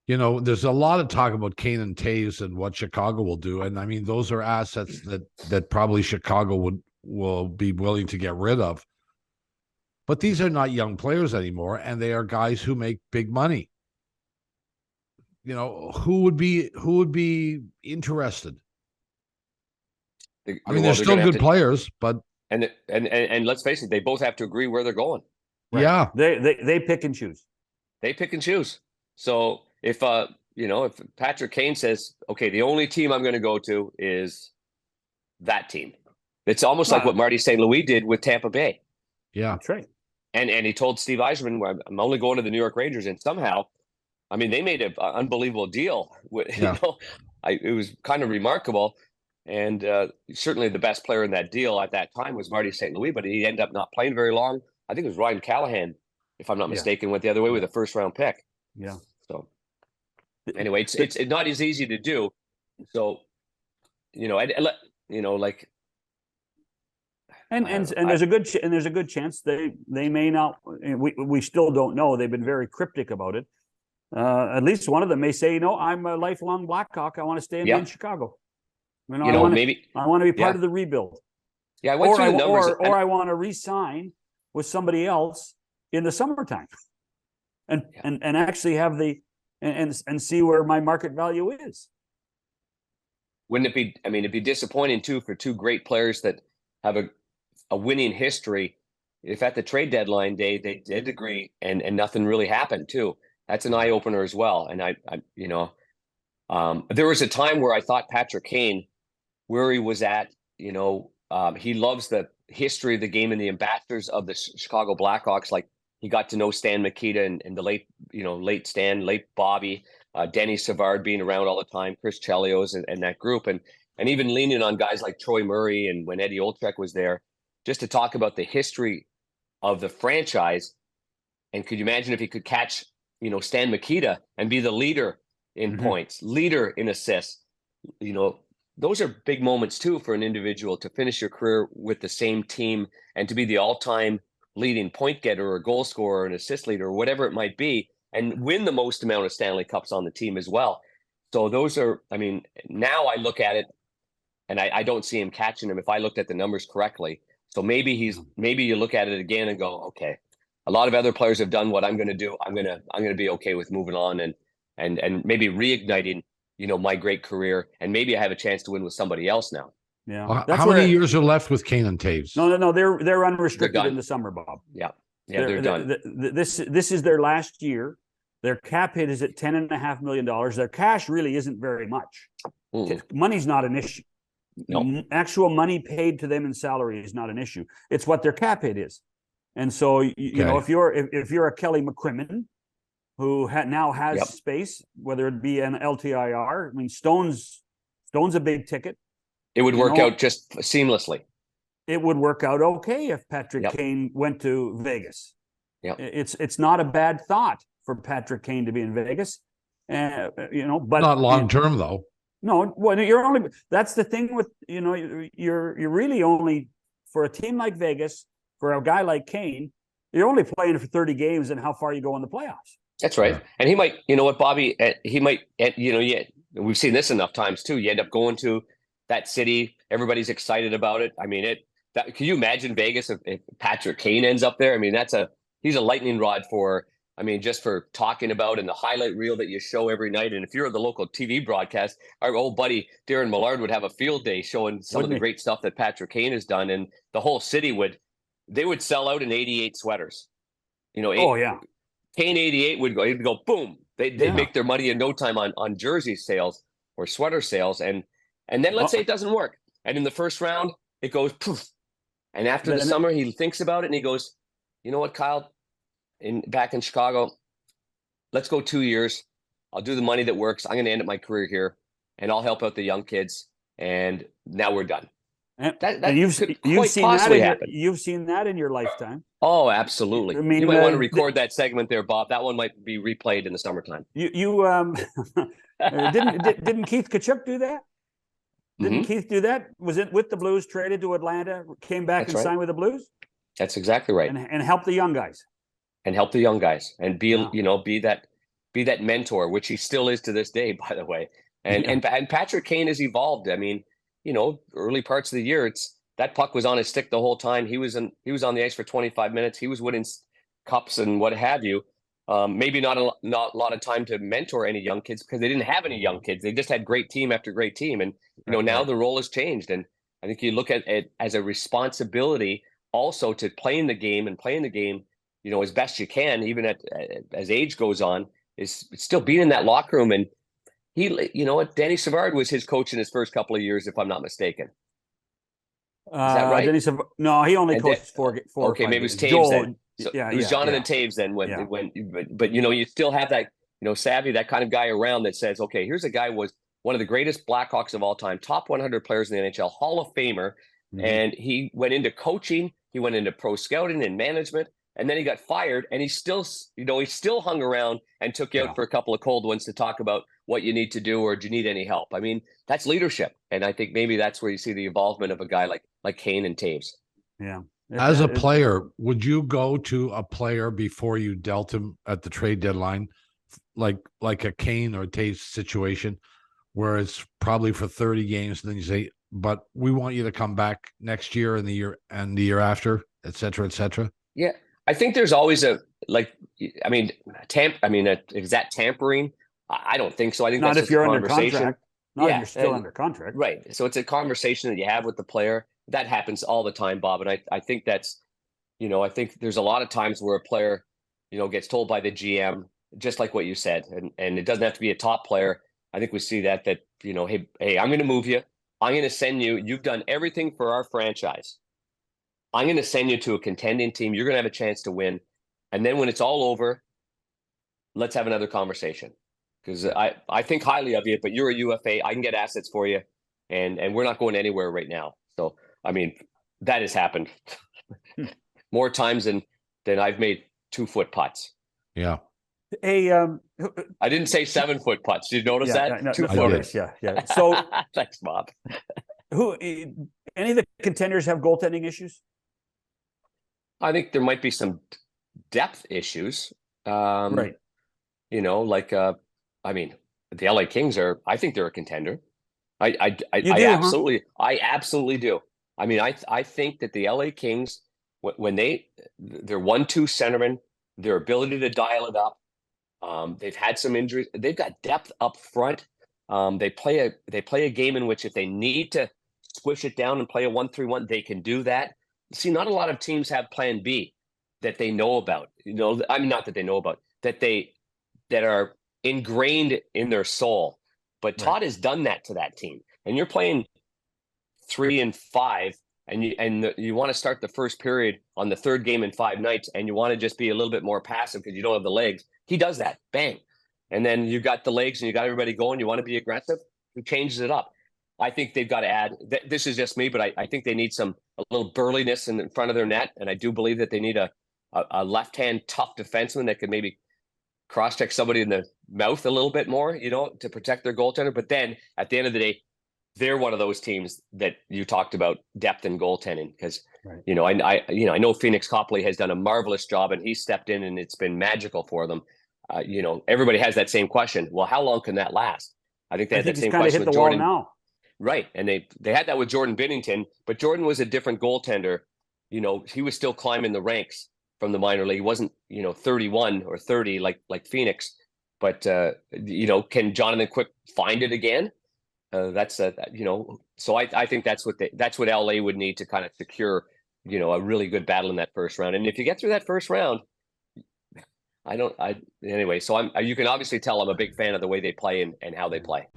There's a lot of talk about Kane and Taves and what Chicago will do, and I mean those are assets that probably Chicago will be willing to get rid of. But these are not young players anymore, and they are guys who make big money. Who would be interested? I mean, they're still good players, but and let's face it, they both have to agree where they're going. Right. Yeah, they pick and choose. They pick and choose. So if Patrick Kane says, okay, the only team I'm going to go to is that team, it's almost like what Marty St. Louis did with Tampa Bay. Yeah, that's right. And he told Steve Yzerman, I'm only going to the New York Rangers, and somehow, I mean, they made an unbelievable deal. It was kind of remarkable. And certainly the best player in that deal at that time was Marty St. Louis, but he ended up not playing very long. I think it was Ryan Callahan, if I'm not mistaken, went the other way with a first-round pick. Yeah. So anyway, it's not as easy to do. So, like. And there's a good chance they may not. We still don't know. They've been very cryptic about it. At least one of them may say, I'm a lifelong Blackhawk. I want to stay in Chicago. I want to be part of the rebuild. Yeah, I went through the numbers. Or I want to re-sign with somebody else in the summertime, and actually have and see where my market value is. Wouldn't it be? I mean, it'd be disappointing too for two great players that have a winning history. If at the trade deadline day they did agree and nothing really happened too. That's an eye opener as well. And there was a time where I thought Patrick Kane, where he was at, he loves the history of the game and the ambassadors of the Chicago Blackhawks. Like he got to know Stan Mikita and the late Stan, late Bobby, Denny Savard being around all the time, Chris Chelios and that group. And even leaning on guys like Troy Murray and when Eddie Olczyk was there, just to talk about the history of the franchise. And could you imagine if he could catch, Stan Mikita and be the leader in points, leader in assists? Those are big moments too for an individual to finish your career with the same team and to be the all-time leading point getter or goal scorer or an assist leader or whatever it might be, and win the most amount of Stanley Cups on the team as well. So those are, now I look at it and I don't see him catching him if I looked at the numbers correctly. So maybe you look at it again and go, okay, a lot of other players have done what I'm going to do. I'm going to be okay with moving on and maybe reigniting, my great career, and maybe I have a chance to win with somebody else now. Yeah. How many years are left with Kane and Taves? No. They're unrestricted in the summer, Bob. Yeah, they're done. This is their last year. Their cap hit is at $10.5 million. Their cash really isn't very much. Money's not an issue. No. Actual money paid to them in salary is not an issue. It's what their cap hit is. And so, if you're a Kelly McCrimmon who now has space, whether it be an LTIR, Stone's a big ticket. It would work out just seamlessly. It would work out okay if Patrick Kane went to Vegas. Yeah, it's not a bad thought for Patrick Kane to be in Vegas, but not long term though. No, well, that's the thing with you're really only, for a team like Vegas, for a guy like Kane, you're only playing for 30 games and how far you go in the playoffs. That's right. And he might, Bobby, he might, we've seen this enough times too. You end up going to that city. Everybody's excited about it. Can you imagine Vegas if Patrick Kane ends up there? He's a lightning rod for, just for talking about, and the highlight reel that you show every night. And if you're the local TV broadcast, our old buddy Darren Millard would have a field day showing some of the great stuff that Patrick Kane has done. And the whole city would sell out in 88 sweaters. Kane 88 he'd go boom. They'd make their money in no time on jersey sales or sweater sales. And then let's say it doesn't work. And in the first round, it goes poof. And after the summer, he thinks about it and he goes, you know what, Kyle? Back in Chicago, let's go 2 years. I'll do the money that works. I'm going to end up my career here, and I'll help out the young kids. And now we're done. You've seen that in your lifetime. Oh, absolutely. You might want to record that segment there, Bob. That one might be replayed in the summertime. Didn't Keith Tkachuk do that? Didn't Keith do that? Was it with the Blues, traded to Atlanta, came back signed with the Blues? That's exactly right. And help the young guys. And help the young guys and be that be that mentor, which he still is to this day, by the way. And Patrick Kane has evolved. I mean, early parts of the year, that puck was on his stick the whole time. He was on the ice for 25 minutes. He was winning cups and what have you. Maybe not a lot of time to mentor any young kids because they didn't have any young kids. They just had great team after great team. And, now the role has changed. And I think you look at it as a responsibility also to playing the game, as best you can, even as age goes on, is still being in that locker room. And Danny Savard was his coach in his first couple of years, if I'm not mistaken. Is that right? No, he only coached four. Okay, maybe it was Taves then. So it was Jonathan Taves then. But you still have that, savvy, that kind of guy around that says, okay, here's a guy who was one of the greatest Blackhawks of all time, top 100 players in the NHL, Hall of Famer, and he went into coaching, he went into pro scouting and management, and then he got fired, and he still hung around and took you out for a couple of cold ones to talk about what you need to do or do you need any help. I mean, that's leadership, and I think maybe that's where you see the involvement of a guy like Kane and Taves. Yeah. As a player, would you go to a player before you dealt him at the trade deadline, like a Kane or Taves situation, where it's probably for 30 games, and then you say, but we want you to come back next year and the year after, et cetera, et cetera? Yeah. I think there's always is that tampering? I don't think so. I think not that's if you're a under contract. Not if you're still under contract. Right. So it's a conversation that you have with the player. That happens all the time, Bob. And I think that's, I think there's a lot of times where a player, gets told by the GM, just like what you said, and it doesn't have to be a top player. I think we see that, hey, I'm going to move you. I'm going to send you. You've done everything for our franchise. I'm going to send you to a contending team. You're going to have a chance to win. And then when it's all over, let's have another conversation. Because I think highly of you, but you're a UFA. I can get assets for you. And we're not going anywhere right now. So, I mean, that has happened more times than I've made 2-foot putts. Yeah. I didn't say 7-foot putts. Did you notice that? 2-footers. Yeah. So thanks, Bob. Any of the contenders have goaltending issues? I think there might be some depth issues. Right. The LA Kings I think they're a contender. I absolutely do. I mean, I think that the LA Kings, when they're 1-2 centermen, their ability to dial it up, they've had some injuries. They've got depth up front. They play a game in which if they need to squish it down and play a 1-3-1, they can do that. See, not a lot of teams have plan B that they know about. Not that they know about, that are ingrained in their soul. But Todd has done that to that team. And you're playing 3 and 5, and you want to start the first period on the third game in 5 nights, and you want to just be a little bit more passive because you don't have the legs. He does that. Bang. And then you got the legs and you got everybody going. You want to be aggressive. He changes it up. I think they've got to add. This is just me, but I think they need a little burliness in front of their net, and I do believe that they need a left-hand tough defenseman that could maybe cross-check somebody in the mouth a little bit more, to protect their goaltender. But then at the end of the day, they're one of those teams that you talked about, depth and goaltending, because I know Phoenix Copley has done a marvelous job, and he stepped in, and it's been magical for them. Everybody has that same question. Well, how long can that last? I think they had that same question with Jordan now. Right. And they had that with Jordan Binnington, but Jordan was a different goaltender. He was still climbing the ranks from the minor league. He wasn't, 31 or 30 like Phoenix, but can Jonathan Quick find it again? So I think that's what LA would need to kind of secure, a really good battle in that first round. And if you get through that first round, so you can obviously tell I'm a big fan of the way they play and how they play.